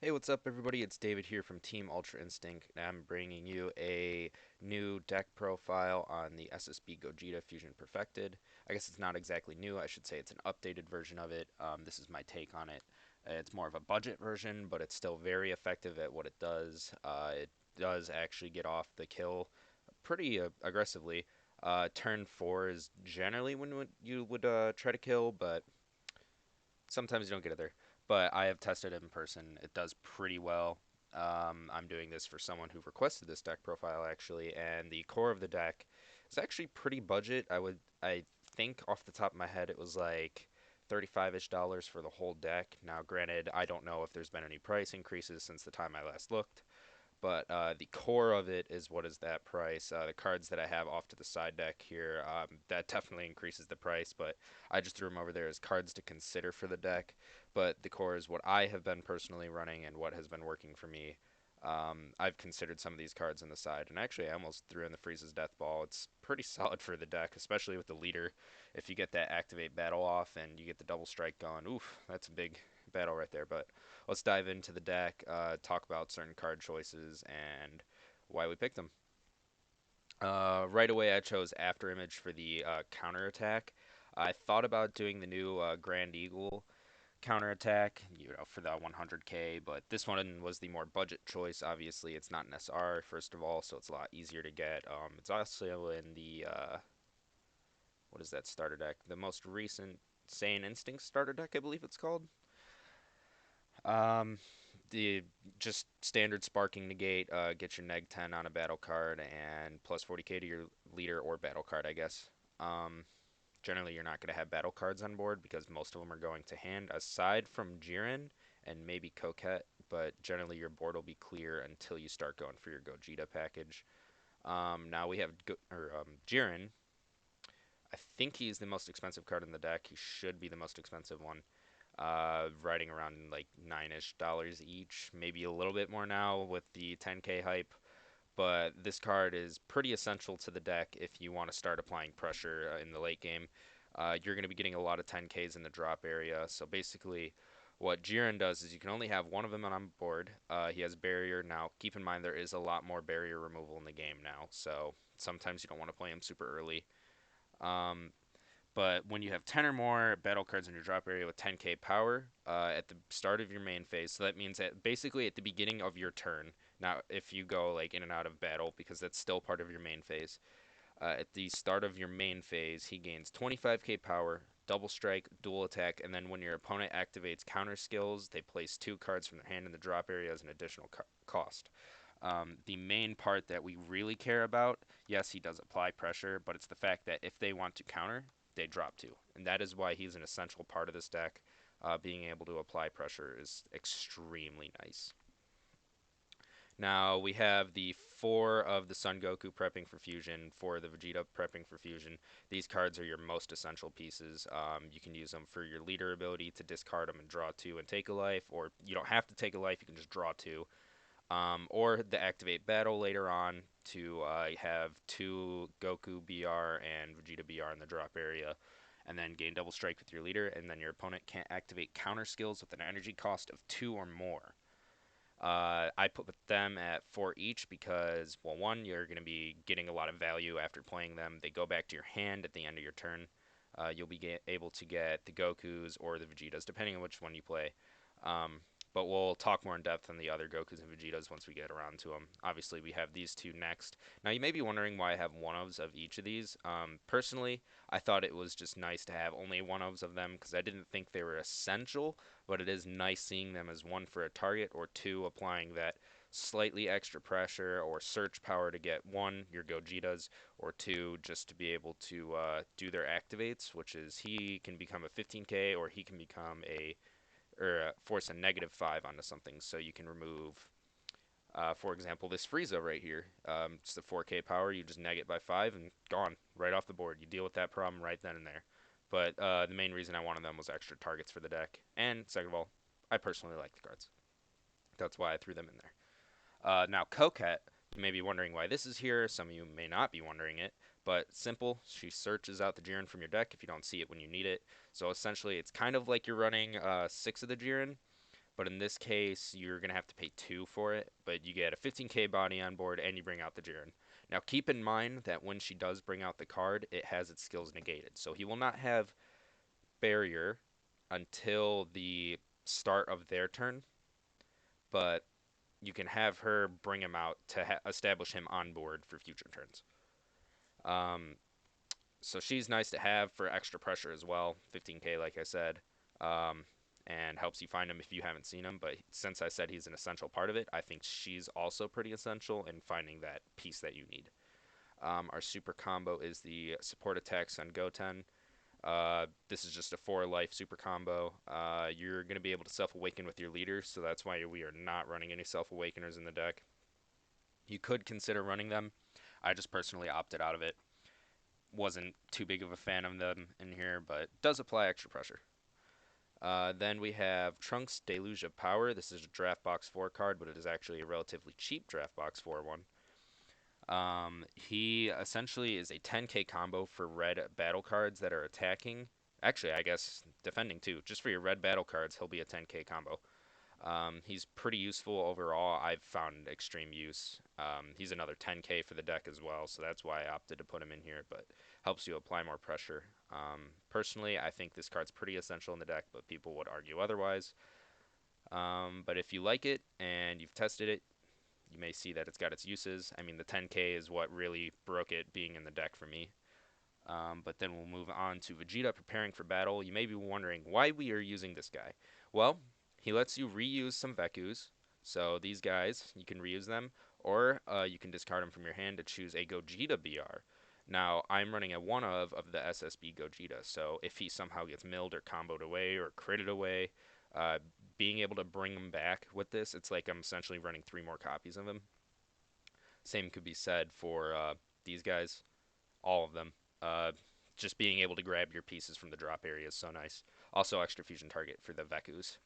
Hey, what's up, everybody? It's David here from Team Ultra Instinct, and I'm bringing you a new deck profile on the SSB Gogeta Fusion Perfected. I guess it's not exactly new, I should say it's an updated version of it. This is my take on it. It's more of a budget version, but it's still very effective at what it does. It does actually get off the kill pretty aggressively. Turn 4 is generally when you would try to kill, but sometimes you don't get it there, but I have tested it in person. It does pretty well. I'm doing this for someone who requested this deck profile actually, and the core of the deck is actually pretty budget. I think off the top of my head, it was like 35-ish dollars for the whole deck. Now, granted, I don't know if there's been any price increases since the time I last looked, but the core of it is what is that price. The cards that I have off to the side deck here, that definitely increases the price, but I just threw them over there as cards to consider for the deck. But the core is what I have been personally running and what has been working for me. I've considered some of these cards on the side, and actually I almost threw in the Freeze's Death Ball. It's pretty solid for the deck, especially with the leader. If you get that activate battle off and you get the double strike going, oof, that's a big battle right there. But let's dive into the deck, talk about certain card choices and why we picked them. Right away, I chose After Image for the counter attack. I thought about doing the new Grand Eagle counter attack, for the 100k, but this one was the more budget choice. Obviously, it's not an SR, first of all, so it's a lot easier to get. It's also in the, what is that starter deck? The most recent Saiyan Instinct starter deck, I believe it's called. Um, the just standard sparking negate, get your neg 10 on a battle card and plus 40k to your leader or battle card, I guess. Um, Generally, you're not going to have battle cards on board because most of them are going to hand, aside from Jiren and maybe Coquette, but generally your board will be clear until you start going for your Gogeta package. Now we have Jiren. I think he's the most expensive card in the deck. He should be the most expensive one, riding around like nine-ish dollars each, maybe a little bit more now with the 10k hype. But this card is pretty essential to the deck if you want to start applying pressure in the late game. You're going to be getting a lot of 10ks in the drop area. So basically, what Jiren does is you can only have one of them on board. He has barrier. Now, keep in mind there is a lot more barrier removal in the game now, so sometimes you don't want to play him super early. Um, but when you have 10 or more battle cards in your drop area with 10k power at the start of your main phase, so that means that basically at the beginning of your turn, now if you go like in and out of battle, because that's still part of your main phase, at the start of your main phase, he gains 25k power, double strike, dual attack, and then when your opponent activates counter skills, they place two cards from their hand in the drop area as an additional cost. The main part that we really care about, yes, he does apply pressure, but it's the fact that if they want to counter, they drop two. And that is why he's an essential part of this deck. Being able to apply pressure is extremely nice. Now we have the four of the Son Goku prepping for fusion, four of the Vegeta prepping for fusion. These cards are your most essential pieces. You can use them for your leader ability to discard them and draw two and take a life, or you don't have to take a life, you can just draw two. Or the activate battle later on to have two Goku BR and Vegeta BR in the drop area, and then gain double strike with your leader, and then your opponent can't activate counter skills with an energy cost of two or more. I put them at four each because, well, one, you're going to be getting a lot of value after playing them. They go back to your hand at the end of your turn. You'll be able to get the Gokus or the Vegetas, depending on which one you play. Um, but we'll talk more in depth on the other Gokus and Vegetas once we get around to them. Obviously, we have these two next. Now, you may be wondering why I have one-ofs of each of these. Personally, I thought it was just nice to have only one-ofs of them because I didn't think they were essential, but it is nice seeing them as one for a target or two applying that slightly extra pressure or search power to get one, your Gogetas, or two, just to be able to do their activates, which is he can become a 15k or he can become a or force a -5 onto something. So you can remove, for example, this Frieza right here. It's the 4K power. You just neg it by 5 and gone right off the board. You deal with that problem right then and there. But the main reason I wanted them was extra targets for the deck. And second of all, I personally like the cards. That's why I threw them in there. Now, Coquette, you may be wondering why this is here. Some of you may not be wondering it. But simple, she searches out the Jiren from your deck if you don't see it when you need it. So essentially, it's kind of like you're running 6 of the Jiren, but in this case, you're going to have to pay 2 for it, but you get a 15k body on board and you bring out the Jhin. Now, keep in mind that when she does bring out the card, it has its skills negated. So he will not have barrier until the start of their turn, but you can have her bring him out to establish him on board for future turns. Um, so she's nice to have for extra pressure as well. 15k, like I said, um, and helps you find him if you haven't seen him. But since I said he's an essential part of it, I think she's also pretty essential in finding that piece that you need. Our super combo is the support attacks on Goten. This is just a 4 life super combo. You're going to be able to self awaken with your leader, so that's why we are not running any self awakeners in the deck. You could consider running them. I just personally opted out of it. Wasn't too big of a fan of them in here, but does apply extra pressure. Then we have Trunks Deluge of Power. This is a Draft Box 4 card, but it is actually a relatively cheap Draft Box 4 one. He essentially is a 10k combo for red battle cards that are attacking. Actually, I guess defending too. Just for your red battle cards, he'll be a 10k combo. He's pretty useful overall. I've found extreme use. He's another 10k for the deck as well, so that's why I opted to put him in here, but helps you apply more pressure. Personally, I think this card's pretty essential in the deck, but people would argue otherwise. But if you like it and you've tested it, you may see that it's got its uses. I mean, the 10k is what really broke it being in the deck for me. But then we'll move on to Vegeta preparing for battle. You may be wondering why we are using this guy. Well, he lets you reuse some Vekus. So these guys, you can reuse them, or you can discard them from your hand to choose a Gogeta BR. Now, I'm running a one of the SSB Gogeta, so if he somehow gets milled or comboed away or critted away, uh, being able to bring him back with this, it's like I'm essentially running 3 more copies of him. Same could be said for these guys, all of them. Uh, just being able to grab your pieces from the drop area is so nice. Also, extra fusion target for the Vekus,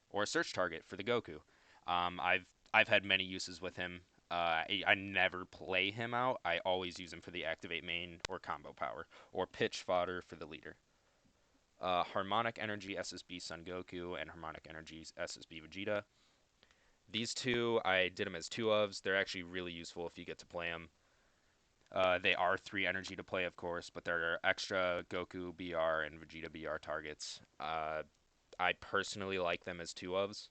or a search target for the Goku. I've had many uses with him. I never play him out. I always use him for the activate main or combo power, or pitch fodder for the leader. Harmonic Energy SSB Son Goku and Harmonic Energy SSB Vegeta. These two, I did them as 2 ofs. They're actually really useful if you get to play them. They are 3 energy to play, of course, but there are extra Goku BR and Vegeta BR targets. I personally like them as 2 ofs.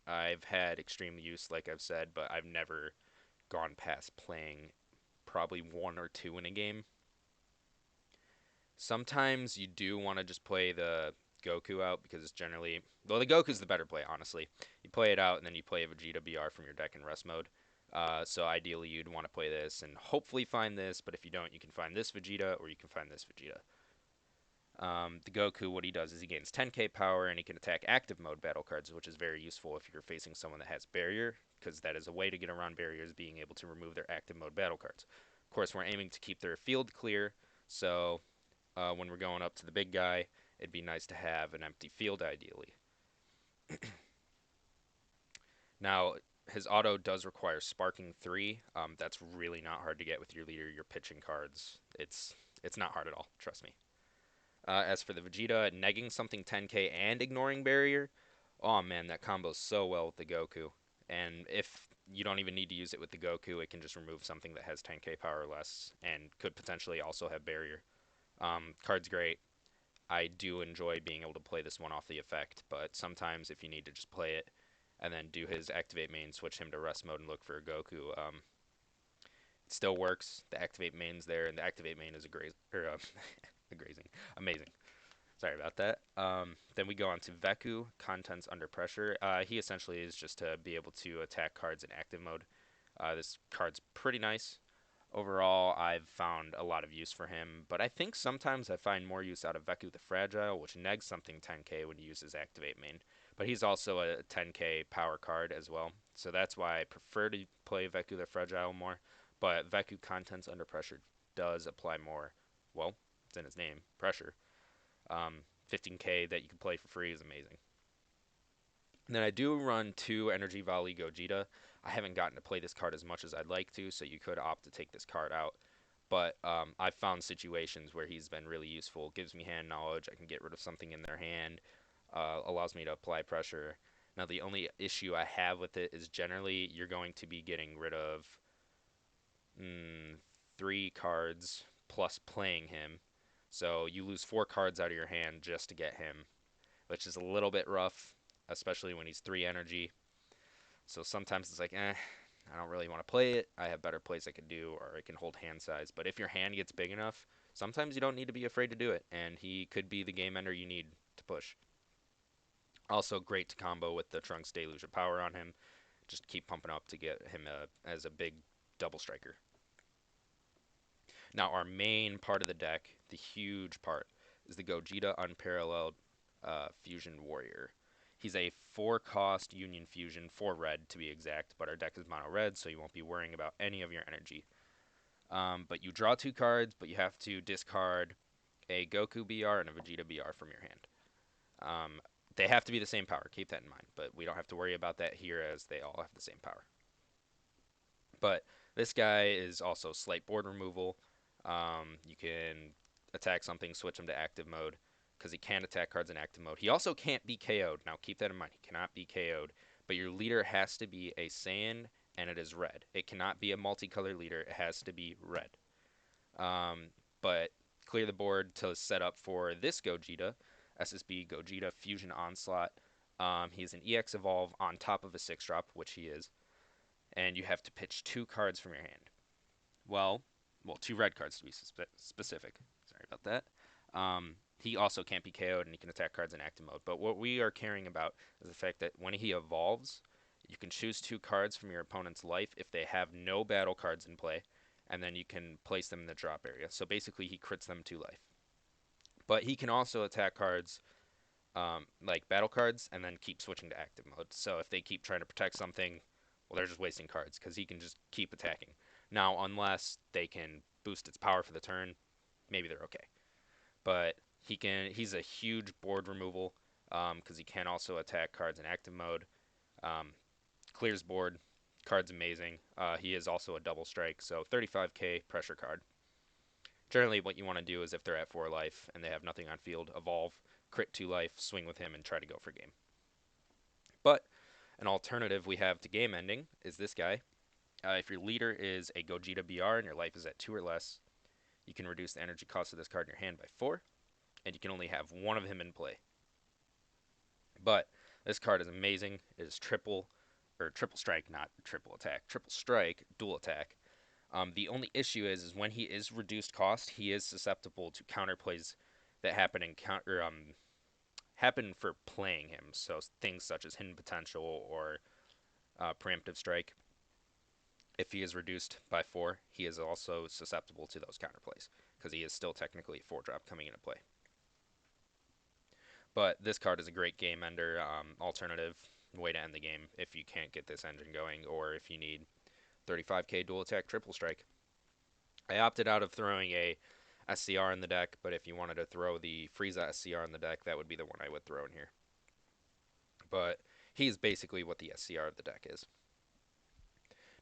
I've had extreme use, like I've said, but I've never gone past playing probably 1 or 2 in a game. Sometimes you do want to just play the Goku out because it's generally, well, the Goku's the better play, honestly. You play it out and then you play a Vegeta BR from your deck in rest mode. So ideally you'd want to play this and hopefully find this, but if you don't, you can find this Vegeta or you can find this Vegeta. The Goku, what he does is he gains 10k power and he can attack active mode battle cards, which is very useful if you're facing someone that has barrier, because that is a way to get around barriers, being able to remove their active mode battle cards. Of course, we're aiming to keep their field clear, so when we're going up to the big guy, it'd be nice to have an empty field ideally. Now, his auto does require Sparking 3. That's really not hard to get with your leader, your pitching cards. It's not hard at all, trust me. As for the Vegeta, negging something 10k and ignoring barrier, oh man, that combos so well with the Goku. And if you don't even need to use it with the Goku, it can just remove something that has 10k power or less and could potentially also have barrier. Card's great. I do enjoy being able to play this one off the effect, but sometimes if you need to just play it and then do his activate main, switch him to rest mode and look for a Goku, it still works. The activate main's there, and the activate main is a grazing, amazing. Sorry about that. Then we go on to Veku, Contents Under Pressure. He essentially is just to be able to attack cards in active mode. This card's pretty nice. Overall, I've found a lot of use for him, but I think sometimes I find more use out of Veku the Fragile, which negs something 10k when you use his activate main. But he's also a 10k power card as well, so that's why I prefer to play Veku the Fragile more. But Veku Contents Under Pressure does apply more, well, it's in his name, pressure. 15k that you can play for free is amazing. And then I do run 2 Energy Volley Gogeta. I haven't gotten to play this card as much as I'd like to, so you could opt to take this card out. But I've found situations where he's been really useful. Gives me hand knowledge. I can get rid of something in their hand. Allows me to apply pressure. Now, the only issue I have with it is generally you're going to be getting rid of mm, 3 cards plus playing him. So you lose 4 cards out of your hand just to get him, which is a little bit rough, especially when he's 3 energy. So sometimes it's like, I don't really want to play it. I have better plays I could do, or I can hold hand size. But if your hand gets big enough, sometimes you don't need to be afraid to do it, and he could be the game ender you need to push. Also, great to combo with the Trunks Deluge of Power on him. Just keep pumping up to get him as a big double striker. Now, our main part of the deck, the huge part, is the Gogeta Unparalleled Fusion Warrior. He's a 4 cost Union Fusion, 4 red to be exact, but our deck is mono red, so you won't be worrying about any of your energy. But you draw 2 cards, but you have to discard a Goku BR and a Vegeta BR from your hand. Um, they have to be the same power, keep that in mind, but we don't have to worry about that here as they all have the same power. But this guy is also slight board removal. You can attack something, switch him to active mode because he can attack cards in active mode. He also can't be KO'd. Now keep that in mind. He cannot be KO'd, but your leader has to be a Saiyan and it is red. It cannot be a multicolor leader. It has to be red. Um, but clear the board to set up for this Gogeta, SSB Gogeta Fusion Onslaught. He's an EX Evolve on top of a 6-drop, which he is, and you have to pitch 2 cards from your hand. Well, 2 red cards to be specific. Sorry about that. He also can't be KO'd and he can attack cards in active mode. But what we are caring about is the fact that when he evolves, you can choose 2 cards from your opponent's life if they have no battle cards in play, and then you can place them in the drop area. So basically, he crits them to life. But he can also attack cards like battle cards and then keep switching to active mode. So if they keep trying to protect something, well, they're just wasting cards because he can just keep attacking. Now, unless they can boost its power for the turn, maybe they're okay. But he's a huge board removal because he can also attack cards in active mode. Um, clears board. Card's amazing. He is also a double strike, so 35k pressure card. Generally, what you want to do is if they're at 4 life and they have nothing on field, evolve, crit 2 life, swing with him, and try to go for game. But an alternative we have to game ending is this guy. If your leader is a Gogeta BR and your life is at 2 or less, you can reduce the energy cost of this card in your hand by 4, and you can only have 1 of him in play. But this card is amazing. It is triple strike, not triple attack, triple strike, dual attack. The only issue is when he is reduced cost, he is susceptible to counterplays that happen for playing him. So things such as hidden potential or preemptive strike. If he is reduced by 4, he is also susceptible to those counterplays because he is still technically a 4-drop coming into play. But this card is a great game ender, alternative way to end the game if you can't get this engine going or if you need 35k dual attack triple strike. I opted out of throwing a SCR in the deck, but if you wanted to throw the Frieza SCR in the deck, that would be the one I would throw in here. But he's basically what the SCR of the deck is.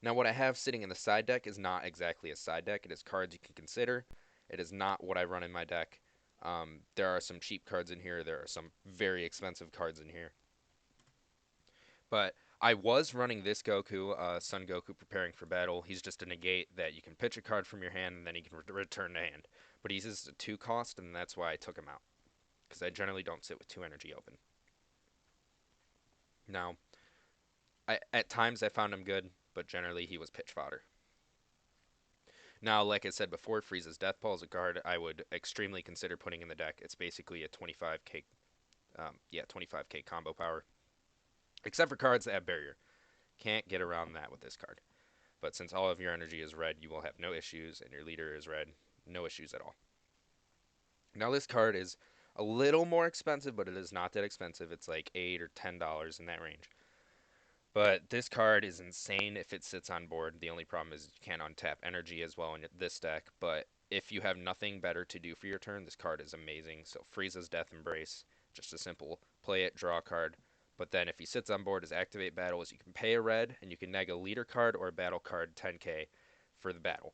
Now, what I have sitting in the side deck is not exactly a side deck. It is cards you can consider. It is not what I run in my deck. There are some cheap cards in here. There are some very expensive cards in here. But I was running this Goku, Son Goku, preparing for battle. He's just a negate that you can pitch a card from your hand and then he can return to hand. But he's just a 2 cost, and that's why I took him out. Because I generally don't sit with 2 energy open. Now, at times I found him good, but generally he was pitch fodder. Now, like I said before, Frieza's Death Ball is a card I would extremely consider putting in the deck. It's basically a 25k, 25k combo power. Except for cards that have barrier. Can't get around that with this card. But since all of your energy is red, you will have no issues, and your leader is red, no issues at all. Now this card is a little more expensive, but it is not that expensive. It's like $8 or $10 in that range. But this card is insane if it sits on board. The only problem is you can't untap energy as well in this deck. But if you have nothing better to do for your turn, this card is amazing. So Frieza's Death Embrace, just a simple play it, draw a card. But then if he sits on board, his activate battle is you can pay a red and you can neg a leader card or a battle card 10k for the battle.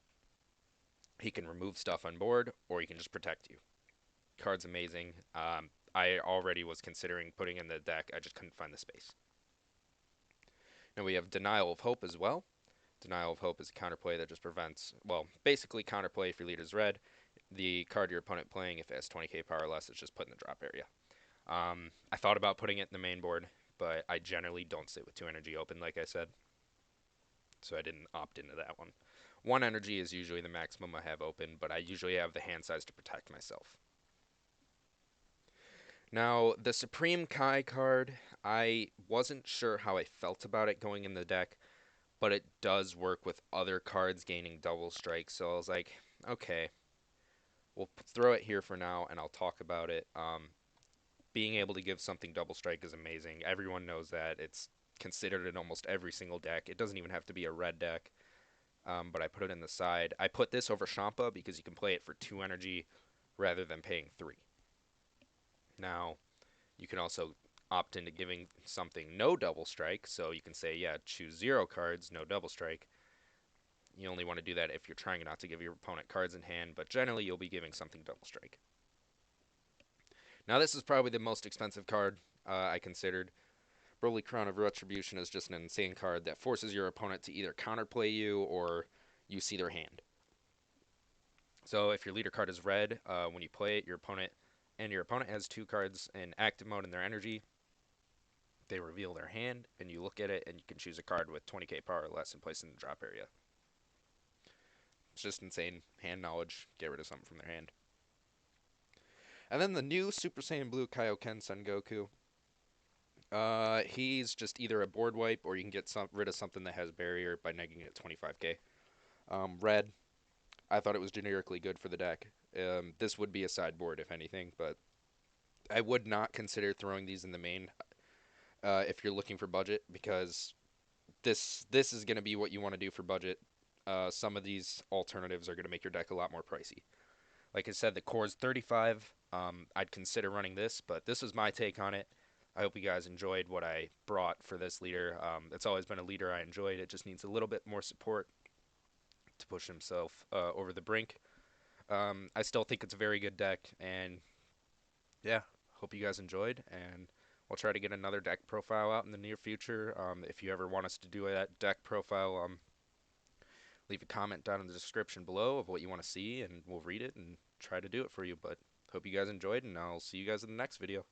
He can remove stuff on board or he can just protect you. Card's amazing. I already was considering putting in the deck. I just couldn't find the space. And we have Denial of Hope as well. Denial of Hope is a counterplay that just prevents, well, basically counterplay if your leader's red. The card your opponent playing, if it has 20k power or less, it's just put in the drop area. I thought about putting it in the main board, but I generally don't sit with 2 energy open, like I said, so I didn't opt into that one. 1 energy is usually the maximum I have open, but I usually have the hand size to protect myself. Now, the Supreme Kai card, I wasn't sure how I felt about it going in the deck, but it does work with other cards gaining double strike, so I was like, okay, we'll throw it here for now, and I'll talk about it. Being able to give something double strike is amazing. Everyone knows that. It's considered in almost every single deck. It doesn't even have to be a red deck, but I put it in the side. I put this over Champa because you can play it for 2 energy rather than paying 3. Now, you can also opt into giving something no double strike, so you can say, yeah, choose 0 cards, no double strike. You only want to do that if you're trying not to give your opponent cards in hand, but generally you'll be giving something double strike. Now, this is probably the most expensive card I considered. Broly Crown of Retribution is just an insane card that forces your opponent to either counterplay you or you see their hand. So if your leader card is red, when you play it, your opponent has 2 cards in active mode in their energy. They reveal their hand, and you look at it, and you can choose a card with 20k power or less and place it in the drop area. It's just insane. Hand knowledge, get rid of something from their hand. And then the new Super Saiyan Blue Kaioken Son Goku. He's just either a board wipe or you can get rid of something that has barrier by negging it 25k. Red, I thought it was generically good for the deck. This would be a sideboard if anything, but I would not consider throwing these in the main if you're looking for budget, because this is going to be what you want to do for budget. Some of these alternatives are going to make your deck a lot more pricey. Like I said, the core is 35. I'd consider running this, but this is my take on it. I hope you guys enjoyed what I brought for this leader. It's always been a leader I enjoyed. It just needs a little bit more support to push himself over the brink. I still think it's a very good deck, and yeah, hope you guys enjoyed, and we'll try to get another deck profile out in the near future. If you ever want us to do that deck profile, leave a comment down in the description below of what you want to see, and we'll read it and try to do it for you. But hope you guys enjoyed, and I'll see you guys in the next video.